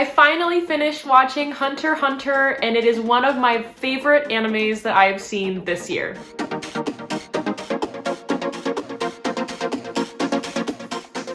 I finally finished watching Hunter x Hunter, and it is one of my favorite animes that I have seen this year.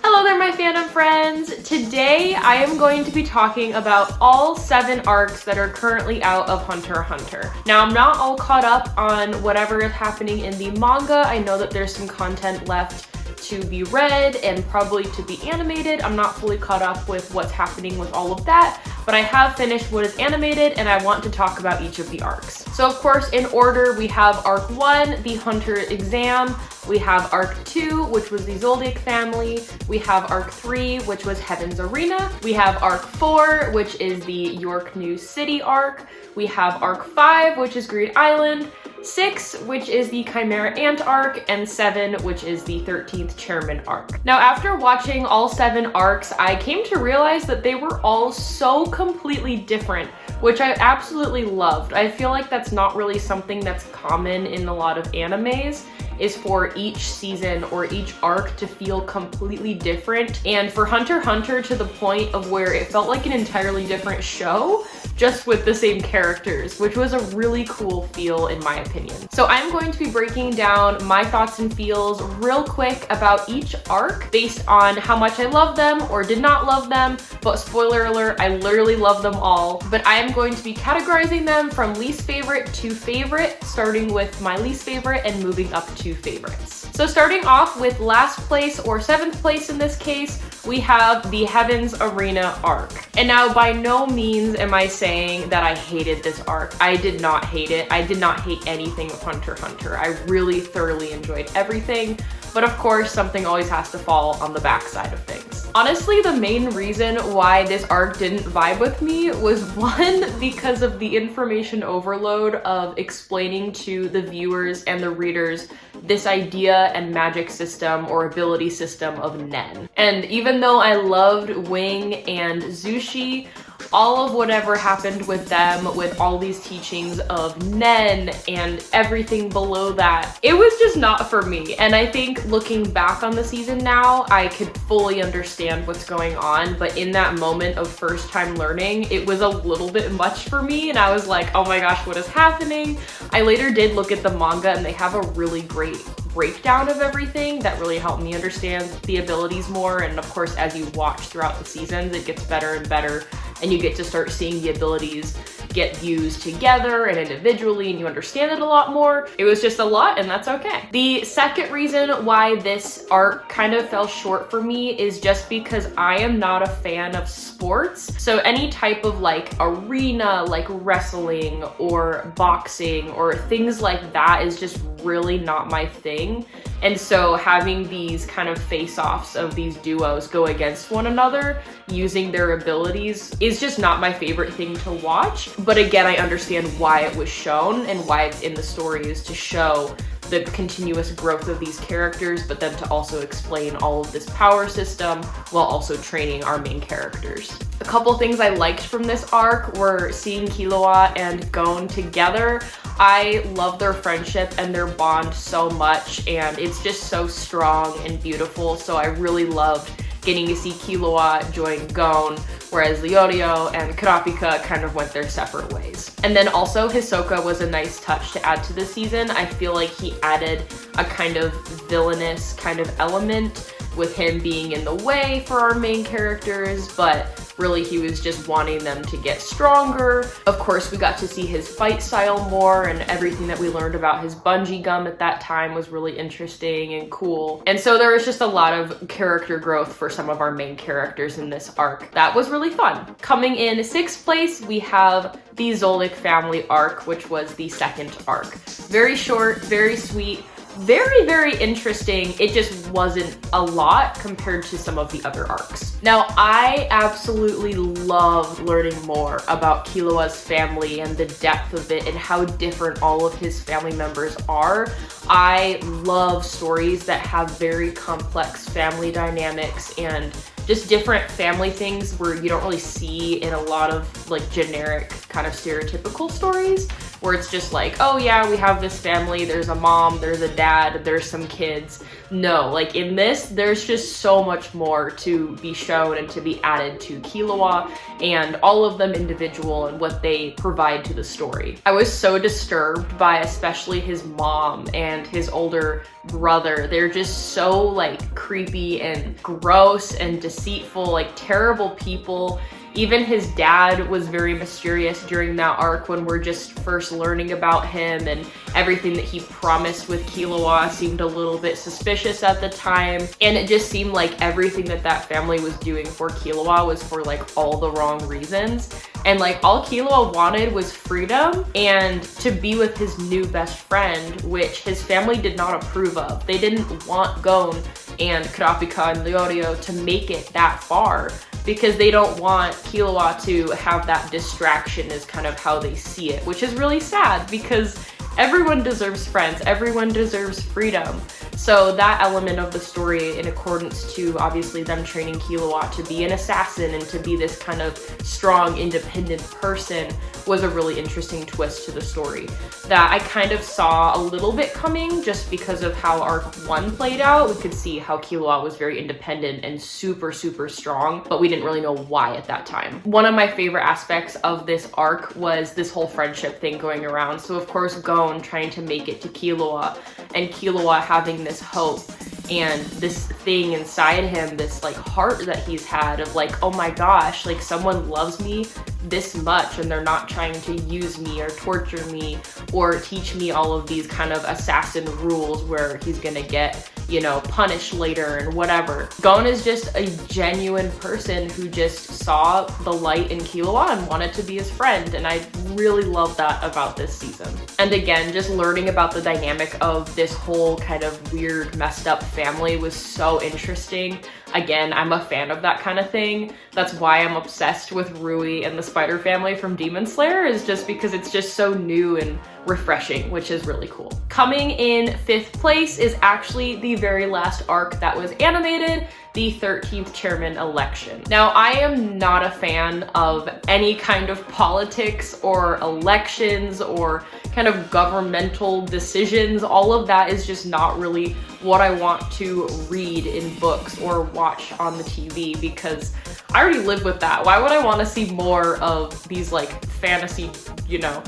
Hello there, my fandom friends! Today I am going to be talking about all 7 arcs that are currently out of Hunter x Hunter. Now, I'm not all caught up on whatever is happening in the manga. I know that there's some content left to be read and probably to be animated. I'm not fully caught up with what's happening with all of that, but I have finished what is animated and I want to talk about each of the arcs. So of course, in order, we have Arc 1, the Hunter exam, we have Arc 2, which was the Zoldyck family, we have Arc 3, which was Heaven's Arena, we have Arc 4, which is the Yorknew City arc, we have Arc 5, which is Greed Island, 6, which is the Chimera Ant arc, and 7, which is the 13th Chairman arc. Now, after watching all 7 arcs, I came to realize that they were all so completely different, which I absolutely loved. I feel like that's not really something that's common in a lot of animes, is for each season or each arc to feel completely different. And for Hunter x Hunter to the point of where it felt like an entirely different show, just with the same characters, which was a really cool feel in my opinion. So I'm going to be breaking down my thoughts and feels real quick about each arc based on how much I love them or did not love them, but spoiler alert, I literally love them all. But I am going to be categorizing them from least favorite to favorite, starting with my least favorite and moving up to favorites. So starting off with last place, or 7th place in this case, we have the Heaven's Arena arc. And now by no means am I saying that I hated this arc. I did not hate it. I did not hate anything of Hunter x Hunter. I really thoroughly enjoyed everything, but of course something always has to fall on the backside of things. Honestly, the main reason why this arc didn't vibe with me was, 1, because of the information overload of explaining to the viewers and the readers this idea and magic system or ability system of Nen. And even though I loved Wing and Zushi, all of whatever happened with them, with all these teachings of Nen and everything below that, it was just not for me. And I think looking back on the season now, I could fully understand what's going on, but in that moment of first time learning, it was a little bit much for me, and I was like, oh my gosh, what is happening? I later did look at the manga and they have a really great breakdown of everything that really helped me understand the abilities more, and of course as you watch throughout the seasons it gets better and better and you get to start seeing the abilities get used together and individually and you understand it a lot more. It was just a lot, and that's okay. The second reason why this arc kind of fell short for me is just because I am not a fan of sports. So any type of like arena, like wrestling or boxing or things like that is just really not my thing. And so having these kind of face-offs of these duos go against one another using their abilities is just not my favorite thing to watch. But again, I understand why it was shown and why it's in the story, is to show the continuous growth of these characters, but then to also explain all of this power system while also training our main characters. A couple things I liked from this arc were seeing Killua and Gon together. I love their friendship and their bond so much, and it's just so strong and beautiful. So I really loved getting to see Killua join Gon, whereas Leorio and Kurapika kind of went their separate ways. And then also Hisoka was a nice touch to add to the season. I feel like he added a kind of villainous kind of element with him being in the way for our main characters, but really he was just wanting them to get stronger. Of course, we got to see his fight style more, and everything that we learned about his bungee gum at that time was really interesting and cool. And so there was just a lot of character growth for some of our main characters in this arc. That was really fun. Coming in 6th place, we have the Zoldyck family arc, which was the 2nd arc. Very short, very sweet, very, very interesting. It just wasn't a lot compared to some of the other arcs. Now, I absolutely love learning more about Killua's family and the depth of it and how different all of his family members are. I love stories that have very complex family dynamics and just different family things where you don't really see in a lot of like generic kind of stereotypical stories. where it's just like, oh yeah, we have this family, there's a mom, there's a dad, there's some kids. No, like in this, there's just so much more to be shown and to be added to Killua, and all of them individual and what they provide to the story. I was so disturbed by especially his mom and his older brother. They're just so like creepy and gross and deceitful, like terrible people. Even his dad was very mysterious during that arc when we're just first learning about him, and everything that he promised with Killua seemed a little bit suspicious at the time. And it just seemed like everything that that family was doing for Killua was for like all the wrong reasons. And like all Killua wanted was freedom and to be with his new best friend, which his family did not approve of. They didn't want Gon and Kurapika and Leorio to make it that far, because they don't want Killua to have that distraction, is kind of how they see it, which is really sad because everyone deserves friends, everyone deserves freedom. So that element of the story, in accordance to obviously them training Killua to be an assassin and to be this kind of strong, independent person, was a really interesting twist to the story that I kind of saw a little bit coming just because of how arc 1 played out. We could see how Killua was very independent and super, super strong, but we didn't really know why at that time. One of my favorite aspects of this arc was this whole friendship thing going around. So of course Gon trying to make it to Killua, and Killua having this hope and this thing inside him, this like heart that he's had of like, oh my gosh, like someone loves me this much and they're not trying to use me or torture me or teach me all of these kind of assassin rules where he's gonna get, you know, punished later and whatever. Gon is just a genuine person who just saw the light in Killua and wanted to be his friend, and I really love that about this season. And again, just learning about the dynamic of this whole kind of weird, messed up family was so interesting. Again, I'm a fan of that kind of thing. That's why I'm obsessed with Rui and the Spider Family from Demon Slayer, is just because it's just so new and refreshing, which is really cool. Coming in 5th place is actually the very last arc that was animated, the 13th chairman election. Now, I am not a fan of any kind of politics or elections or kind of governmental decisions. All of that is just not really what I want to read in books or watch on the TV, because I already live with that. Why would I want to see more of these like fantasy, you know,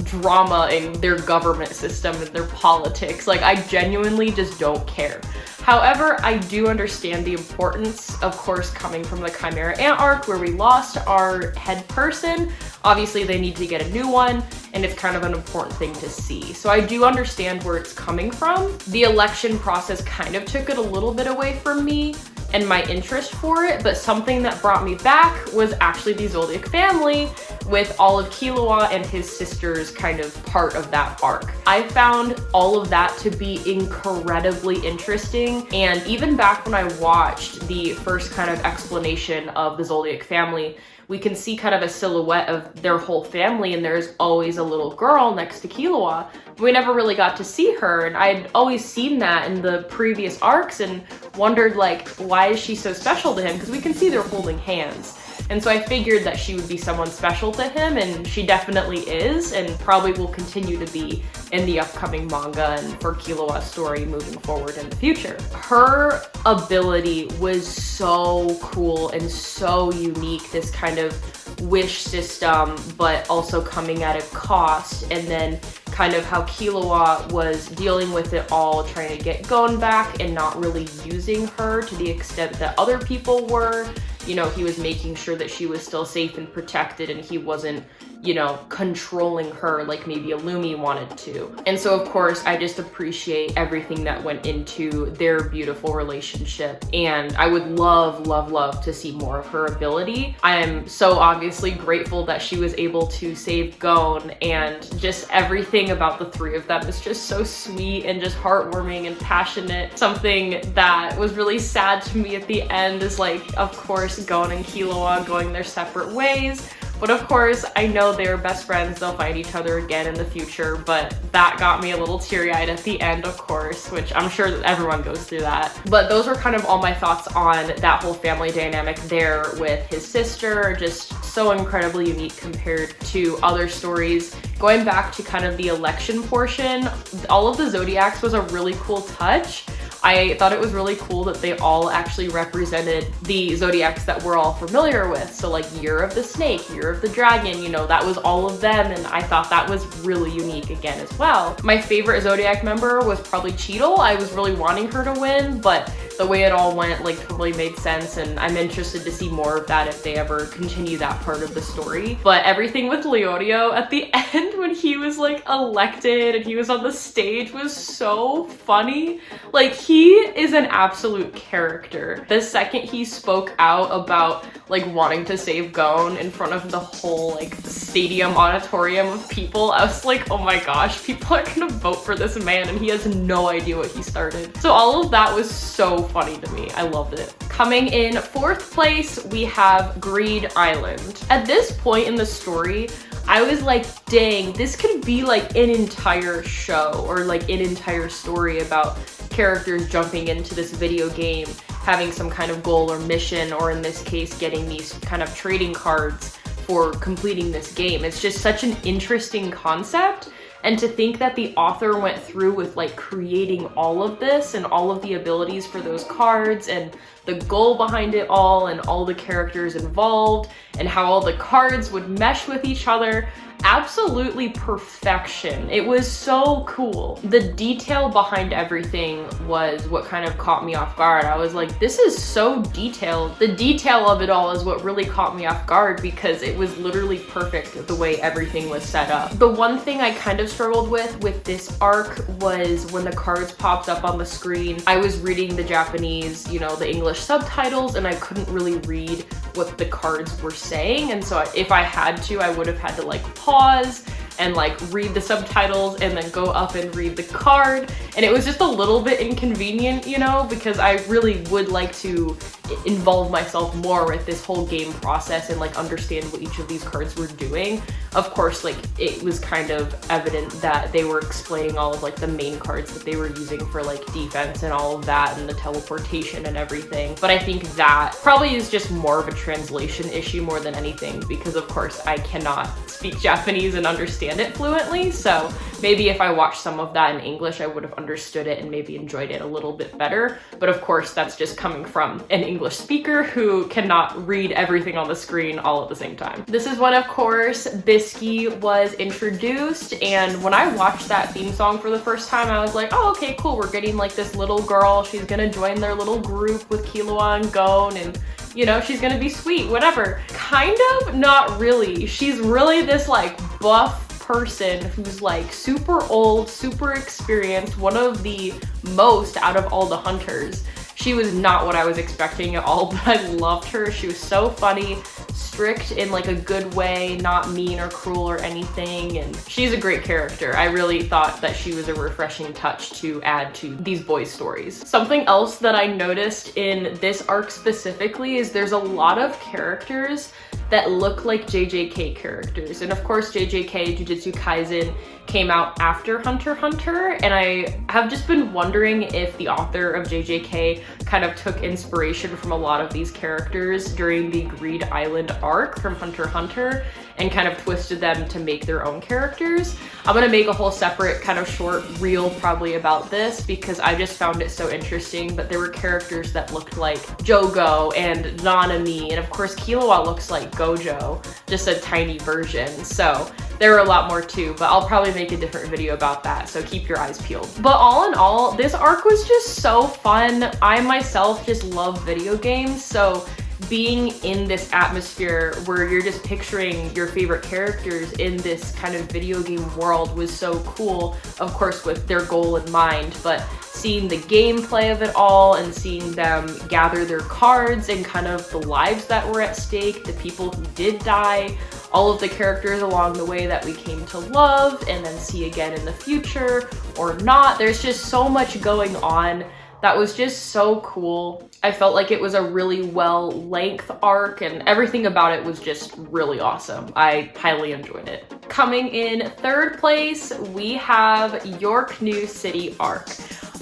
drama in their government system and their politics? Like, I genuinely just don't care. However, I do understand the importance, of course, coming from the Chimera Ant arc where we lost our head person. Obviously, they need to get a new one, and it's kind of an important thing to see. So I do understand where it's coming from. The election process kind of took it a little bit away from me and my interest for it, but something that brought me back was actually the Zoldyck family, with all of Killua and his sisters kind of part of that arc. I found all of that to be incredibly interesting, and even back when I watched the first kind of explanation of the Zoldyck family, we can see kind of a silhouette of their whole family, and there's always a little girl next to Killua. We never really got to see her, and I'd always seen that in the previous arcs and wondered, like, why is she so special to him? Because we can see they're holding hands. And so I figured that she would be someone special to him, and she definitely is, and probably will continue to be in the upcoming manga and for Killua's story moving forward in the future. Her ability was so cool and so unique, this kind of wish system, but also coming at a cost, and then kind of how Killua was dealing with it all, trying to get Gon back and not really using her to the extent that other people were. You know, he was making sure that she was still safe and protected, and he wasn't, you know, controlling her like maybe Illumi wanted to. And so of course I just appreciate everything that went into their beautiful relationship, and I would love, love, love to see more of her ability. I am so obviously grateful that she was able to save Gon, and just everything about the three of them is just so sweet and just heartwarming and passionate. Something that was really sad to me at the end is, like, of course, Gon and Killua going their separate ways, But of course, I know they're best friends, they'll find each other again in the future, but that got me a little teary-eyed at the end, of course, which I'm sure that everyone goes through that. But those were kind of all my thoughts on that whole family dynamic there with his sister, just so incredibly unique compared to other stories. Going back to kind of the election portion, all of the Zodiacs was a really cool touch. I thought it was really cool that they all actually represented the Zodiacs that we're all familiar with. So like Year of the Snake, Year of the Dragon, you know, that was all of them, and I thought that was really unique again as well. My favorite Zodiac member was probably Cheadle. I was really wanting her to win, but the way it all went like totally made sense, and I'm interested to see more of that if they ever continue that part of the story. But everything with Leodio at the end when he was like elected and he was on the stage was so funny. Like, he is an absolute character. The second he spoke out about like wanting to save Gon in front of the whole like stadium auditorium of people, I was like, oh my gosh, people are gonna vote for this man and he has no idea what he started. So all of that was so funny to me. I loved it. Coming in fourth place, we have Greed Island. At this point in the story, I was like, dang, this could be like an entire show or like an entire story about characters jumping into this video game, having some kind of goal or mission, or in this case, getting these kind of trading cards for completing this game. It's just such an interesting concept. And to think that the author went through with like creating all of this and all of the abilities for those cards and the goal behind it all and all the characters involved and how all the cards would mesh with each other, absolutely perfection. It was so cool. The detail behind everything was what kind of caught me off guard. I was like, this is so detailed. The detail of it all is what really caught me off guard because it was literally perfect the way everything was set up. The one thing I kind of struggled with this arc was when the cards popped up on the screen. I was reading the Japanese, you know, the English subtitles, and I couldn't really read what the cards were saying. And so if I had to, I would have had to like pause and like read the subtitles and then go up and read the card. And it was just a little bit inconvenient, you know, because I really would like to involve myself more with this whole game process and like understand what each of these cards were doing. Of course, like it was kind of evident that they were explaining all of like the main cards that they were using for like defense and all of that and the teleportation and everything. But I think that probably is just more of a translation issue more than anything, because of course I cannot speak Japanese and understand it fluently. So maybe if I watched some of that in English, I would have understood it and maybe enjoyed it a little bit better. But of course, that's just coming from an English speaker who cannot read everything on the screen all at the same time. This is when, of course, Bisky was introduced. And when I watched that theme song for the first time, I was like, oh, okay, cool. We're getting like this little girl. She's gonna join their little group with Killua and Gon, and you know, she's gonna be sweet, whatever. Kind of, not really. She's really this like buff person who's like super old, super experienced, one of the most out of all the hunters. She was not what I was expecting at all, but I loved her. She was so funny, strict in like a good way, not mean or cruel or anything, and she's a great character. I really thought that she was a refreshing touch to add to these boys' stories. Something else that I noticed in this arc specifically is there's a lot of characters that look like JJK characters. And of course, JJK, Jujutsu Kaisen, came out after Hunter x Hunter, and I have just been wondering if the author of JJK kind of took inspiration from a lot of these characters during the Greed Island arc from Hunter x Hunter and kind of twisted them to make their own characters. I'm gonna make a whole separate kind of short reel probably about this because I just found it so interesting, but there were characters that looked like Jogo and Nanami, and of course Killua looks like Gojo, just a tiny version. So there were a lot more too, but I'll probably make a different video about that, so keep your eyes peeled. But all in all, this arc was just so fun. I myself just love video games, so being in this atmosphere where you're just picturing your favorite characters in this kind of video game world was so cool, of course with their goal in mind, but seeing the gameplay of it all and seeing them gather their cards and kind of the lives that were at stake, the people who did die, all of the characters along the way that we came to love and then see again in the future or not. There's just so much going on that was just so cool. I felt like it was a really well-length arc, and everything about it was just really awesome. I highly enjoyed it. Coming in third place, we have Yorknew City arc.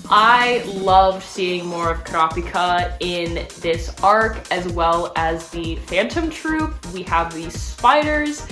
I loved seeing more of Kurapika in this arc, as well as the Phantom Troop. We have these spiders,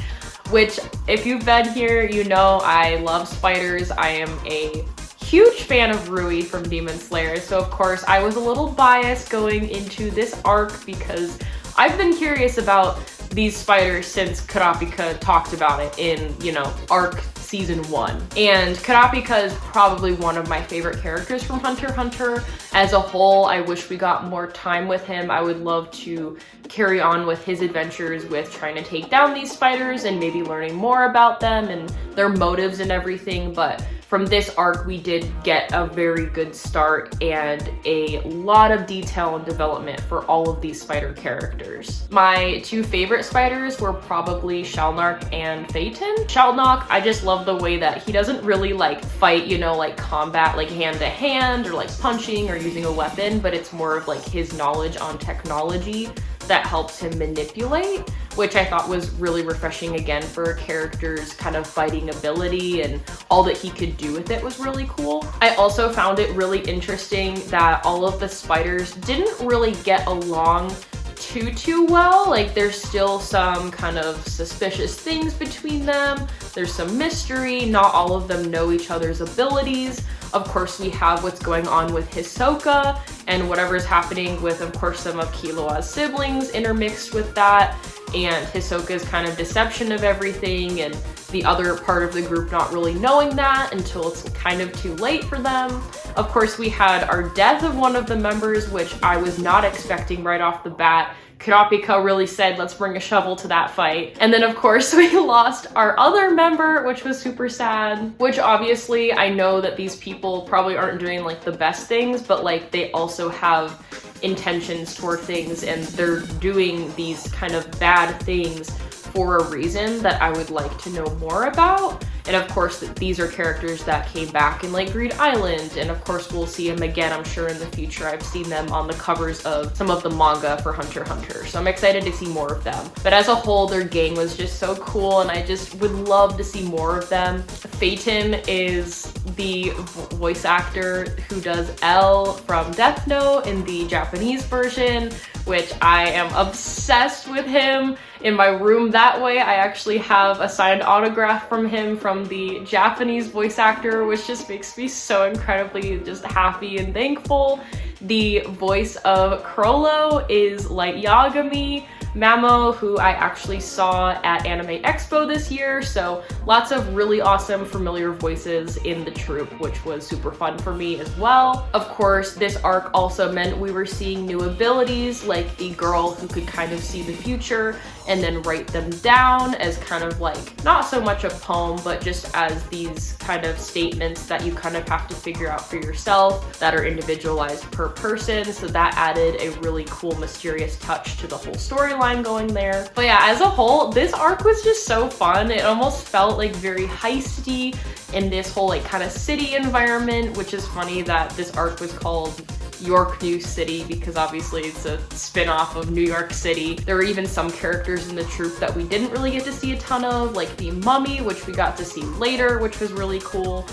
which if you've been here, you know I love spiders. I am a huge fan of Rui from Demon Slayer, so of course I was a little biased going into this arc because I've been curious about these spiders since Kurapika talked about it in, you know, arc season 1. And Kurapika is probably one of my favorite characters from Hunter x Hunter. As a whole, I wish we got more time with him. I would love to carry on with his adventures with trying to take down these spiders and maybe learning more about them and their motives and everything, but from this arc, we did get a very good start and a lot of detail and development for all of these spider characters. My two favorite spiders were probably Shalnark and Phaeton. Shalnark, I just love the way that he doesn't really like fight, you know, like combat, like hand to hand or like punching or using a weapon, but it's more of like his knowledge on technology that helps him manipulate, which I thought was really refreshing again for a character's kind of fighting ability, and all that he could do with it was really cool. I also found it really interesting that all of the spiders didn't really get along too well. Like there's still some kind of suspicious things between them. There's some mystery. Not all of them know each other's abilities. Of course, we have what's going on with Hisoka and whatever's happening with, of course, some of Killua's siblings intermixed with that, and Hisoka's kind of deception of everything, and the other part of the group not really knowing that until it's kind of too late for them. Of course, we had our death of one of the members, which I was not expecting right off the bat. Kurapika really said, let's bring a shovel to that fight. And then of course we lost our other member, which was super sad, which obviously I know that these people probably aren't doing like the best things, but like they also have intentions toward things and they're doing these kind of bad things for a reason that I would like to know more about. And of course, these are characters that came back in like Greed Island, and of course we'll see them again, I'm sure, in the future. I've seen them on the covers of some of the manga for Hunter x Hunter, so I'm excited to see more of them. But as a whole, their gang was just so cool, and I just would love to see more of them. Phaeton is the voice actor who does L from Death Note in the Japanese version, which I am obsessed with him. In my room that way, I actually have a signed autograph from him from the Japanese voice actor, which just makes me so incredibly just happy and thankful. The voice of Crollo is Light Yagami Mamo, who I actually saw at Anime Expo this year, so lots of really awesome familiar voices in the troupe, which was super fun for me as well. Of course, this arc also meant we were seeing new abilities, like the girl who could kind of see the future and then write them down as kind of like, not so much a poem, but just as these kind of statements that you kind of have to figure out for yourself that are individualized per person. So that added a really cool, mysterious touch to the whole storyline going there. But yeah, as a whole, this arc was just so fun. It almost felt like very heisty in this whole like kind of city environment, which is funny that this arc was called Yorknew City because obviously it's a spin-off of New York City. There were even some characters in the troupe that we didn't really get to see a ton of, like the Mummy, which we got to see later, which was really cool.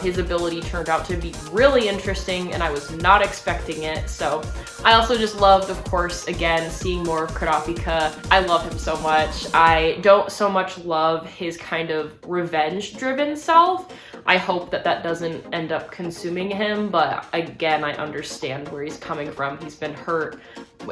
His ability turned out to be really interesting and I was not expecting it. So I also just loved, of course, again, seeing more of Kurapika. I love him so much. I don't so much love his kind of revenge-driven self. I hope that that doesn't end up consuming him, but again, I understand where he's coming from. He's been hurt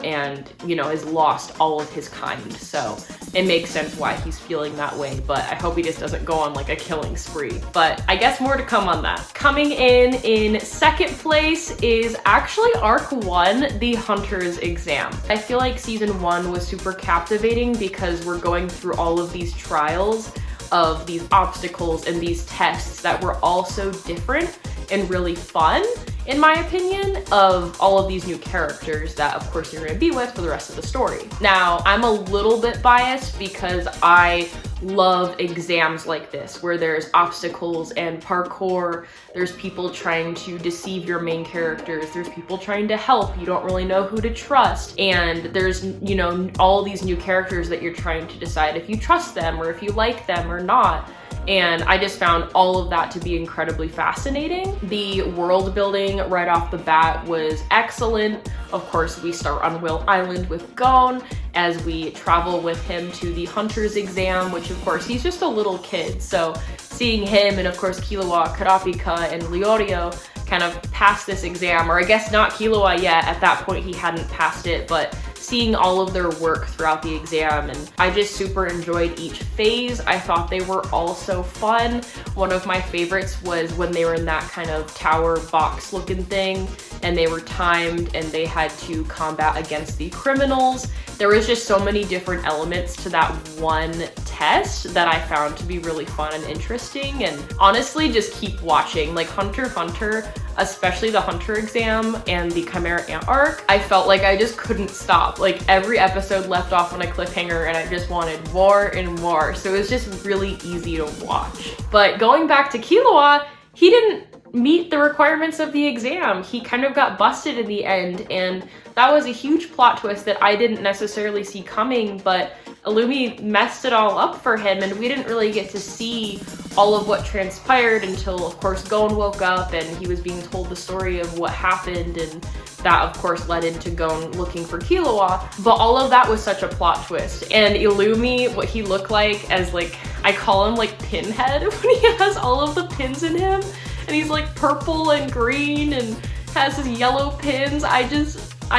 and, you know, has lost all of his kind, so it makes sense why he's feeling that way, but I hope he just doesn't go on like a killing spree. But I guess more to come on that. Coming in second place is actually Arc 1, The Hunter's Exam. I feel like Season 1 was super captivating because we're going through all of these trials of these obstacles and these tests that were all so different and really fun, in my opinion, of all of these new characters that of course you're gonna be with for the rest of the story. Now, I'm a little bit biased because I love exams like this, where there's obstacles and parkour, there's people trying to deceive your main characters, there's people trying to help, you don't really know who to trust, and there's, you know, all these new characters that you're trying to decide if you trust them or if you like them or not. And I just found all of that to be incredibly fascinating. The world building right off the bat was excellent. Of course, we start on Will Island with Gon as we travel with him to the Hunter's exam, which of course, he's just a little kid. So seeing him and of course Killua, Kurapika, and Leorio kind of pass this exam, or I guess not Killua yet, at that point he hadn't passed it, but seeing all of their work throughout the exam, and I just super enjoyed each phase. I thought they were all so fun. One of my favorites was when they were in that kind of tower box looking thing and they were timed and they had to combat against the criminals. There was just so many different elements to that one test that I found to be really fun and interesting, and honestly just keep watching. Like Hunter x Hunter, especially the Hunter exam and the Chimera Ant arc, I felt like I just couldn't stop. Like every episode left off on a cliffhanger and I just wanted more and more. So it was just really easy to watch. But going back to Killua, he didn't meet the requirements of the exam. He kind of got busted in the end, and that was a huge plot twist that I didn't necessarily see coming, but Illumi messed it all up for him, and we didn't really get to see all of what transpired until, of course, Gon woke up and he was being told the story of what happened, and that, of course, led into Gon looking for Killua. But all of that was such a plot twist. And Illumi, what he looked like as, like, I call him like Pinhead when he has all of the pins in him, and he's like purple and green and has his yellow pins. I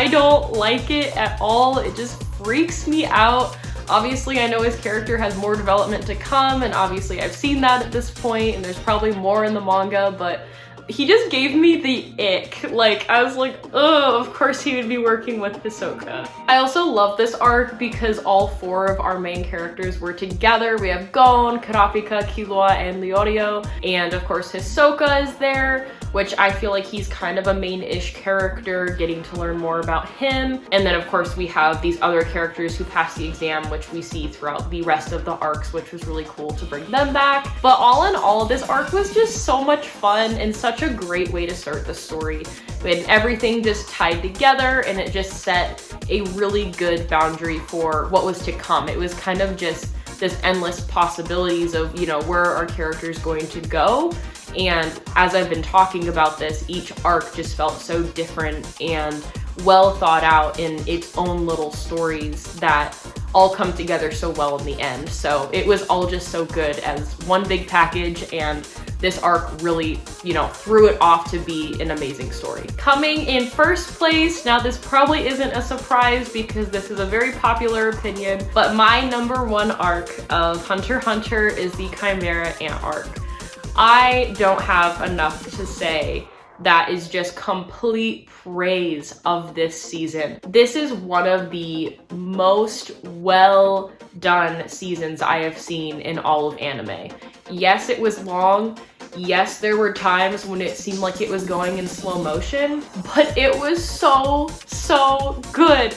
don't like it at all. It just freaks me out. Obviously, I know his character has more development to come, and obviously I've seen that at this point, and there's probably more in the manga, but he just gave me the ick. Like, I was like, oh, of course he would be working with Hisoka. I also love this arc because all four of our main characters were together. We have Gon, Kurapika, Killua, and Leorio, and of course Hisoka is there, which I feel like he's kind of a main-ish character, getting to learn more about him. And then of course we have these other characters who passed the exam, which we see throughout the rest of the arcs, which was really cool to bring them back. But all in all, this arc was just so much fun and such a great way to start the story. We had everything just tied together, and it just set a really good boundary for what was to come. It was kind of just this endless possibilities of, you know, where are our characters going to go? And as I've been talking about this, each arc just felt so different and well thought out in its own little stories that all come together so well in the end. So it was all just so good as one big package, and this arc really, you know, threw it off to be an amazing story. Coming in first place, now this probably isn't a surprise because this is a very popular opinion, but my #1 arc of Hunter x Hunter is the Chimera Ant arc. I don't have enough to say that is just complete praise of this season. This is one of the most well done seasons I have seen in all of anime. Yes, it was long. Yes, there were times when it seemed like it was going in slow motion, but it was so good.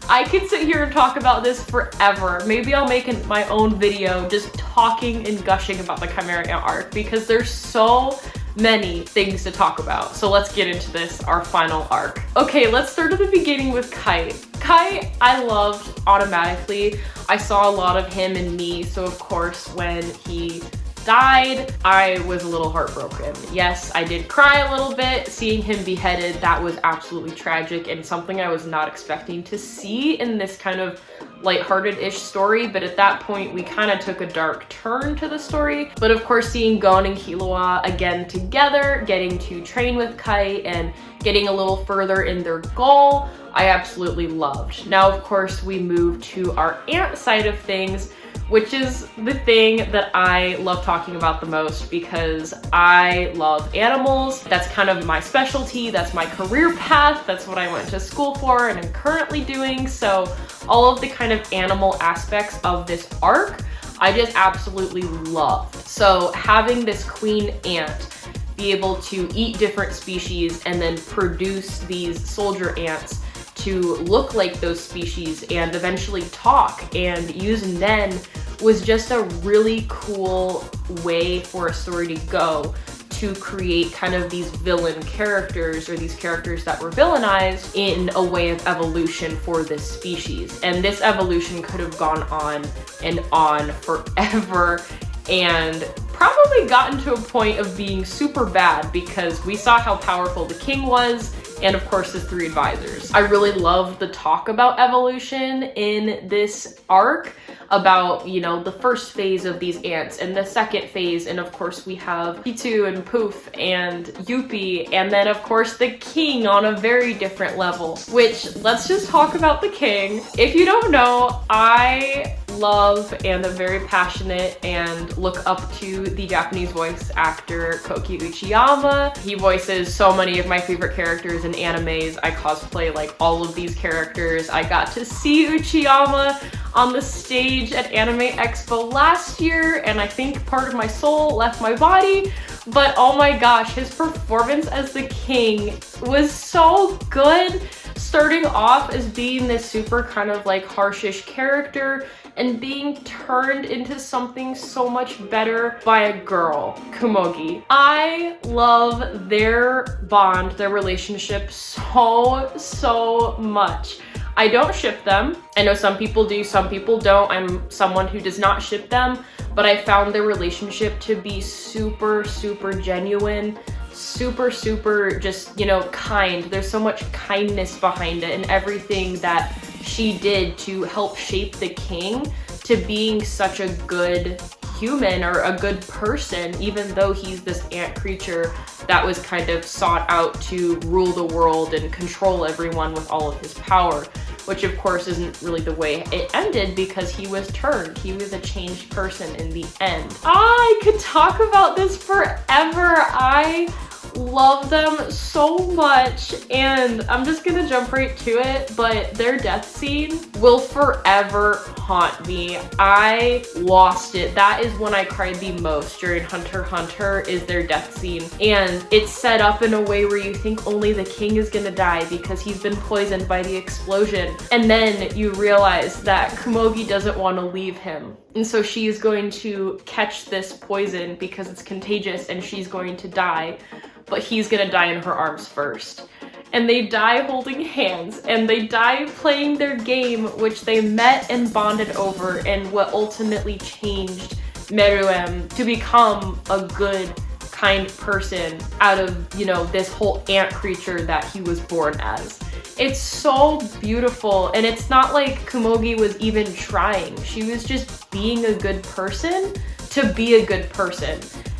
I could sit here and talk about this forever. Maybe I'll make my own video just talking and gushing about the Chimera Ant arc because there's so many things to talk about. So let's get into this, our final arc. Okay, let's start at the beginning with Kite. Kite, I loved automatically. I saw a lot of him in me, so of course when he died, I was a little heartbroken. Yes, I did cry a little bit. Seeing him beheaded, that was absolutely tragic and something I was not expecting to see in this kind of lighthearted-ish story, but at that point we kind of took a dark turn to the story. But of course, seeing Gon and Killua again together, getting to train with Kite and getting a little further in their goal, I absolutely loved. Now, of course, we move to our ant side of things, which is the thing that I love talking about the most because I love animals. That's kind of my specialty. That's my career path. That's what I went to school for and am currently doing. So all of the kind of animal aspects of this arc, I just absolutely loved. So having this queen ant be able to eat different species and then produce these soldier ants to look like those species and eventually talk and use Nen was just a really cool way for a story to go, to create kind of these villain characters, or these characters that were villainized in a way of evolution for this species. And this evolution could have gone on and on forever, and probably gotten to a point of being super bad, because we saw how powerful the king was, and of course his 3 advisors. I really love the talk about evolution in this arc, about, you know, the first phase of these ants and the second phase, and of course we have Pitu and Poof and Yuppie, and then of course the king on a very different level, which, let's just talk about the king. If you don't know, I love and am very passionate and look up to the Japanese voice actor Koki Uchiyama. He voices so many of my favorite characters in animes. I cosplay like all of these characters. I got to see Uchiyama on the stage at Anime Expo last year, and I think part of my soul left my body, but oh my gosh, his performance as the king was so good. Starting off as being this super kind of like harshish character, and being turned into something so much better by a girl, Kumogi. I love their bond, their relationship so much. I don't ship them. I know some people do, some people don't. I'm someone who does not ship them, but I found their relationship to be super genuine, super just, you know, kind. There's so much kindness behind it, and everything that she did to help shape the king to being such a good human, or a good person, even though he's this ant creature that was kind of sought out to rule the world and control everyone with all of his power, which of course isn't really the way it ended, because he was turned. He was a changed person in the end. I could talk about this forever. I love them so much, and I'm just gonna jump right to it, but their death scene will forever haunt me. I lost it. That is when I cried the most during Hunter x Hunter, is their death scene. And it's set up in a way where you think only the king is gonna die because he's been poisoned by the explosion. And then you realize that Kumogi doesn't want to leave him. And so she is going to catch this poison because it's contagious, and she's going to die, but he's gonna die in her arms first. And they die holding hands, and they die playing their game, which they met and bonded over, and what ultimately changed Meruem to become a good, kind person out of, you know, this whole ant creature that he was born as. It's so beautiful, and it's not like Kumogi was even trying. She was just being a good person to be a good person.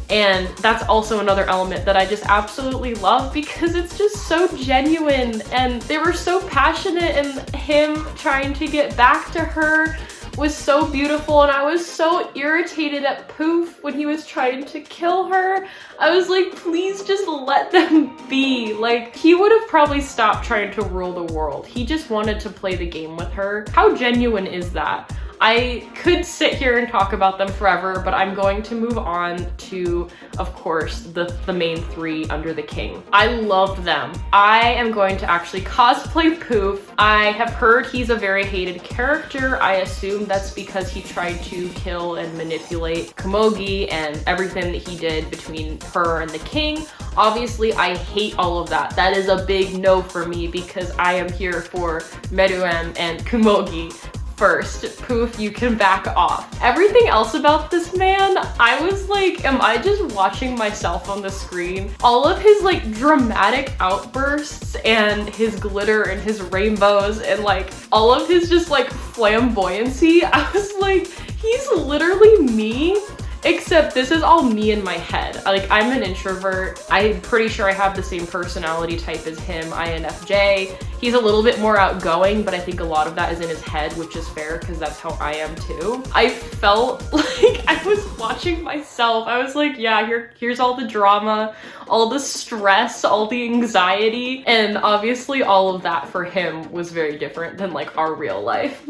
And that's also another element that I just absolutely love, because it's just so genuine, and they were so passionate, and him trying to get back to her was so beautiful. And I was so irritated at Poof when he was trying to kill her. I was like, please just let them be. Like, he would have probably stopped trying to rule the world. He just wanted to play the game with her. How genuine is that? I could sit here and talk about them forever, but I'm going to move on to, of course, the main 3 under the king. I love them. I am going to actually cosplay Poof. I have heard he's a very hated character. I assume that's because he tried to kill and manipulate Kumogi and everything that he did between her and the king. Obviously, I hate all of that. That is a big no for me, because I am here for Meruem and Kumogi. First, Poof, you can back off. Everything else about this man, I was like, am I just watching myself on the screen? All of his like dramatic outbursts, and his glitter and his rainbows, and like all of his just like flamboyancy, I was like, he's literally me. Except this is all me in my head. Like, I'm an introvert. I'm pretty sure I have the same personality type as him, INFJ. He's a little bit more outgoing, but I think a lot of that is in his head, which is fair because that's how I am too. I felt like I was watching myself. I was like, yeah, here's all the drama, all the stress, all the anxiety, and obviously all of that for him was very different than like our real life.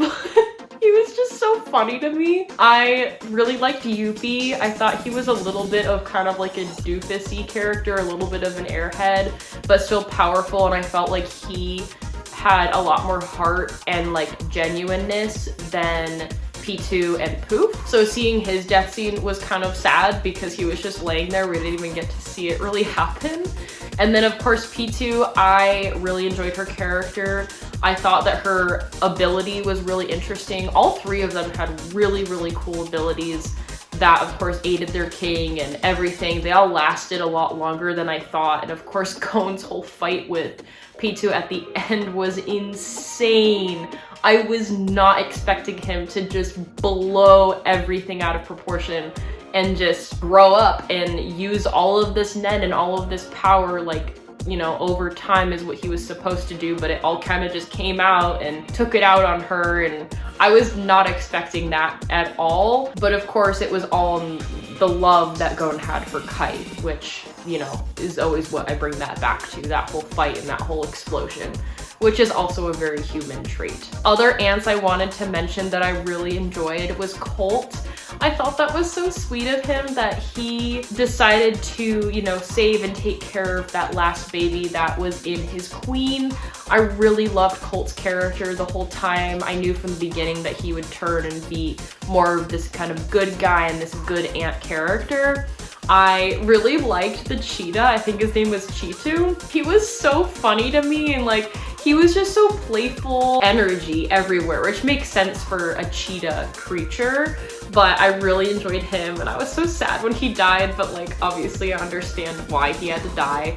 He was just so funny to me. I really liked Yuppie. I thought he was a little bit of kind of like a doofusy character, a little bit of an airhead, but still powerful, and I felt like he had a lot more heart and like genuineness than P2 and Poof. So seeing his death scene was kind of sad because he was just laying there. We didn't even get to see it really happen. And then of course P2, I really enjoyed her character. I thought that her ability was really interesting. All three of them had really, really cool abilities that of course aided their king and everything. They all lasted a lot longer than I thought. And of course Gon's whole fight with P2 at the end was insane. I was not expecting him to just blow everything out of proportion and just grow up and use all of this Nen and all of this power, like, you know, over time is what he was supposed to do, but it all kind of just came out and took it out on her, and I was not expecting that at all. But of course it was all the love that Gon had for Kite, which, you know, is always what I bring that back to, that whole fight and that whole explosion, which is also a very human trait. Other ants I wanted to mention that I really enjoyed was Colt. I thought that was so sweet of him that he decided to, you know, save and take care of that last baby that was in his queen. I really loved Colt's character the whole time. I knew from the beginning that he would turn and be more of this kind of good guy and this good ant character. I really liked the cheetah. I think his name was Chitu. He was so funny to me, and like, he was just so playful, energy everywhere, which makes sense for a cheetah creature, but I really enjoyed him, and I was so sad when he died, but like, obviously I understand why he had to die.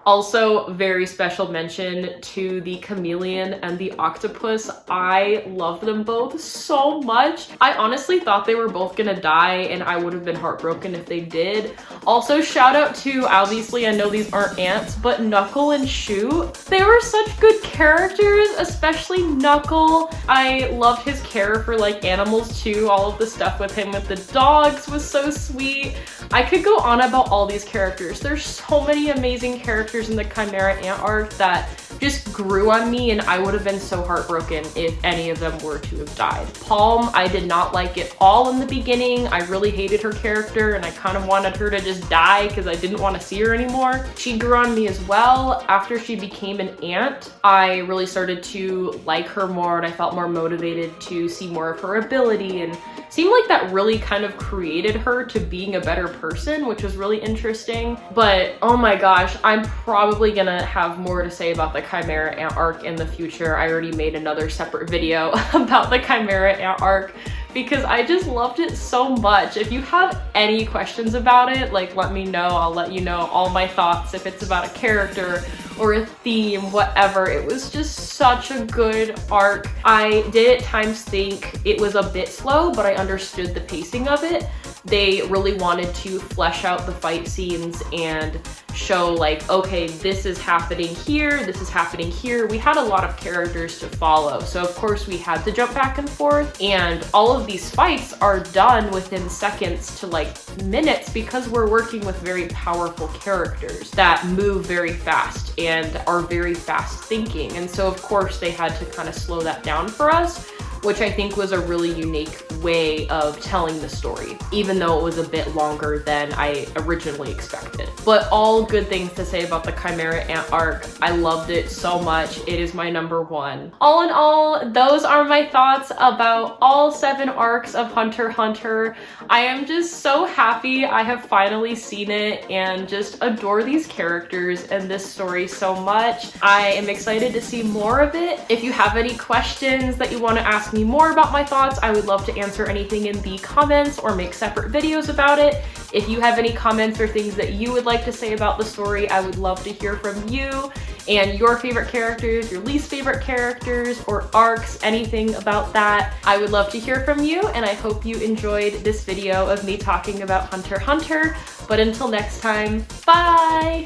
Also, very special mention to the chameleon and the octopus. I love them both so much. I honestly thought they were both gonna die, and I would have been heartbroken if they did. Also, shout out to, obviously I know these aren't ants, but Knuckle and Shoot. They were such good characters, especially Knuckle. I loved his care for like animals too. All of the stuff with him with the dogs was so sweet. I could go on about all these characters. There's so many amazing characters in the Chimera Ant arc that just grew on me, and I would have been so heartbroken if any of them were to have died. Palm, I did not like it all in the beginning. I really hated her character, and I kind of wanted her to just die because I didn't want to see her anymore. She grew on me as well. After she became an ant, I really started to like her more, and I felt more motivated to see more of her ability, and seemed like that really kind of created her to being a better person, which was really interesting. But oh my gosh, I'm probably gonna have more to say about the Chimera Ant arc in the future. I already made another separate video about the Chimera Ant arc because I just loved it so much. If you have any questions about it, like, let me know. I'll let you know all my thoughts if it's about a character or a theme, whatever. It was just such a good arc. I did at times think it was a bit slow, but I understood the pacing of it. They really wanted to flesh out the fight scenes and show like, okay, this is happening here, this is happening here. We had a lot of characters to follow, so of course we had to jump back and forth, and all of these fights are done within seconds to like minutes because we're working with very powerful characters that move very fast and are very fast thinking, and so of course they had to kind of slow that down for us, which I think was a really unique way of telling the story, even though it was a bit longer than I originally expected. But all good things to say about the Chimera Ant arc. I loved it so much. It is my #1. All in all, those are my thoughts about all 7 arcs of Hunter x Hunter. I am just so happy I have finally seen it and just adore these characters and this story so much. I am excited to see more of it. If you have any questions that you want to ask me more about my thoughts, I would love to answer anything in the comments or make separate videos about it. If you have any comments or things that you would like to say about the story, I would love to hear from you and your favorite characters, your least favorite characters, or arcs, anything about that. I would love to hear from you, and I hope you enjoyed this video of me talking about Hunter x Hunter. But until next time, bye!